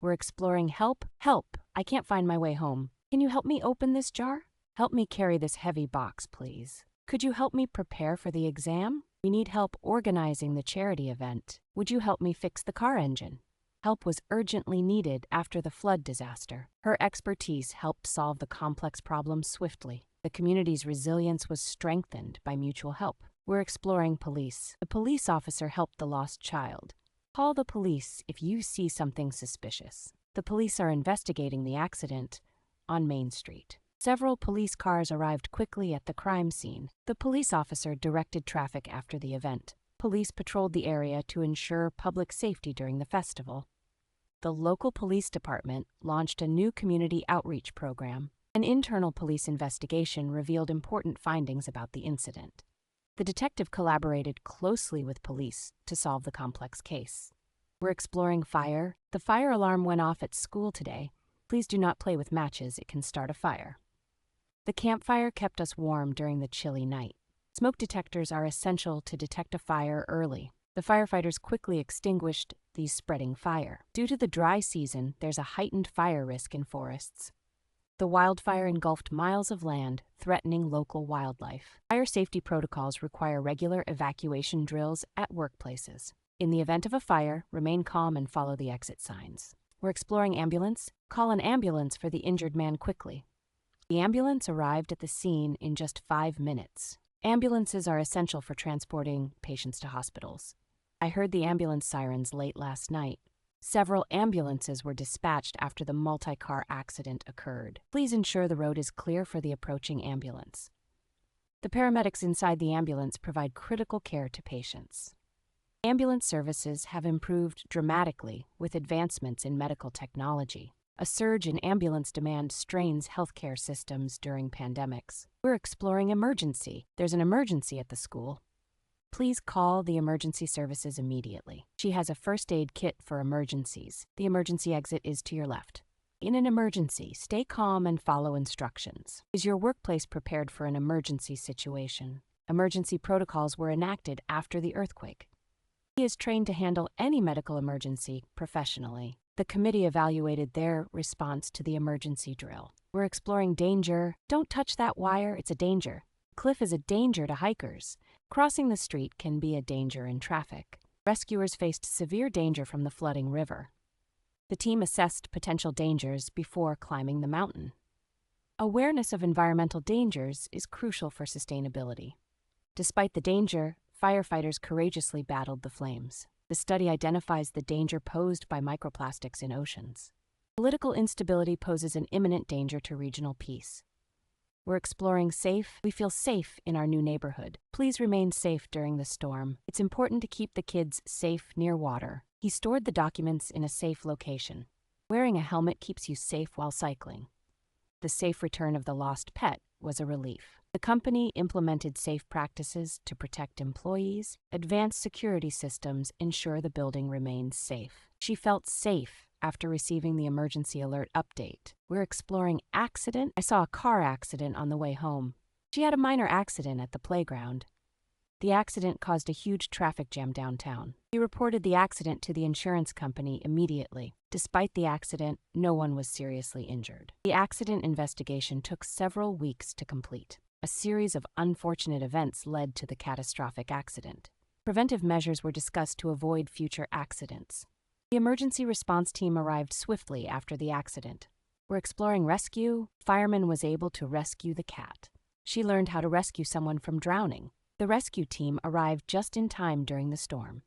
We're exploring help, help. I can't find my way home. Can you help me open this jar? Help me carry this heavy box, please. Could you help me prepare for the exam? We need help organizing the charity event. Would you help me fix the car engine? Help was urgently needed after the flood disaster. Her expertise helped solve the complex problems swiftly. The community's resilience was strengthened by mutual help. We're exploring police. The police officer helped the lost child. Call the police if you see something suspicious. The police are investigating the accident on Main Street. Several police cars arrived quickly at the crime scene. The police officer directed traffic after the event. Police patrolled the area to ensure public safety during the festival. The local police department launched a new community outreach program. An internal police investigation revealed important findings about the incident. The detective collaborated closely with police to solve the complex case. We're exploring fire. The fire alarm went off at school today. Please do not play with matches. It can start a fire. The campfire kept us warm during the chilly night. Smoke detectors are essential to detect a fire early. The firefighters quickly extinguished the spreading fire. Due to the dry season, there's a heightened fire risk in forests. The wildfire engulfed miles of land, threatening local wildlife. Fire safety protocols require regular evacuation drills at workplaces. In the event of a fire, remain calm and follow the exit signs. We're exploring ambulance. Call an ambulance for the injured man quickly. The ambulance arrived at the scene in just 5 minutes. Ambulances are essential for transporting patients to hospitals. I heard the ambulance sirens late last night. Several ambulances were dispatched after the multi-car accident occurred. Please ensure the road is clear for the approaching ambulance. The paramedics inside the ambulance provide critical care to patients. Ambulance services have improved dramatically with advancements in medical technology. A surge in ambulance demand strains healthcare systems during pandemics. We're exploring emergency. There's an emergency at the school. Please call the emergency services immediately. She has a first aid kit for emergencies. The emergency exit is to your left. In an emergency, stay calm and follow instructions. Is your workplace prepared for an emergency situation? Emergency protocols were enacted after the earthquake. He is trained to handle any medical emergency professionally. The committee evaluated their response to the emergency drill. We're exploring danger. Don't touch that wire, it's a danger. Cliff is a danger to hikers. Crossing the street can be a danger in traffic. Rescuers faced severe danger from the flooding river. The team assessed potential dangers before climbing the mountain. Awareness of environmental dangers is crucial for sustainability. Despite the danger, firefighters courageously battled the flames. The study identifies the danger posed by microplastics in oceans. Political instability poses an imminent danger to regional peace. We're exploring safe. We feel safe in our new neighborhood. Please remain safe during the storm. It's important to keep the kids safe near water. He stored the documents in a safe location. Wearing a helmet keeps you safe while cycling. The safe return of the lost pet was a relief. The company implemented safe practices to protect employees. Advanced security systems ensure the building remains safe. She felt safe after receiving the emergency alert update. We're exploring accident. I saw a car accident on the way home. She had a minor accident at the playground. The accident caused a huge traffic jam downtown. She reported the accident to the insurance company immediately. Despite the accident, no one was seriously injured. The accident investigation took several weeks to complete. A series of unfortunate events led to the catastrophic accident. Preventive measures were discussed to avoid future accidents. The emergency response team arrived swiftly after the accident. We're exploring rescue. Fireman was able to rescue the cat. She learned how to rescue someone from drowning. The rescue team arrived just in time during the storm.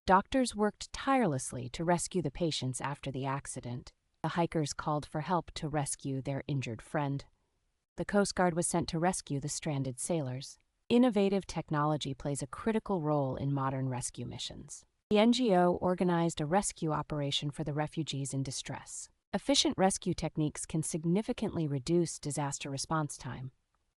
Doctors worked tirelessly to rescue the patients after the accident. The hikers called for help to rescue their injured friend. The Coast Guard was sent to rescue the stranded sailors. Innovative technology plays a critical role in modern rescue missions. The NGO organized a rescue operation for the refugees in distress. Efficient rescue techniques can significantly reduce disaster response time.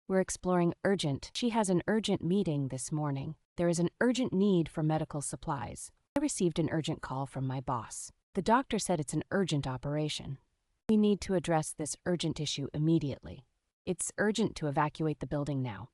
We're exploring urgent. She has an urgent meeting this morning. There is an urgent need for medical supplies. I received an urgent call from my boss. The doctor said it's an urgent operation. We need to address this urgent issue immediately. It's urgent to evacuate the building now.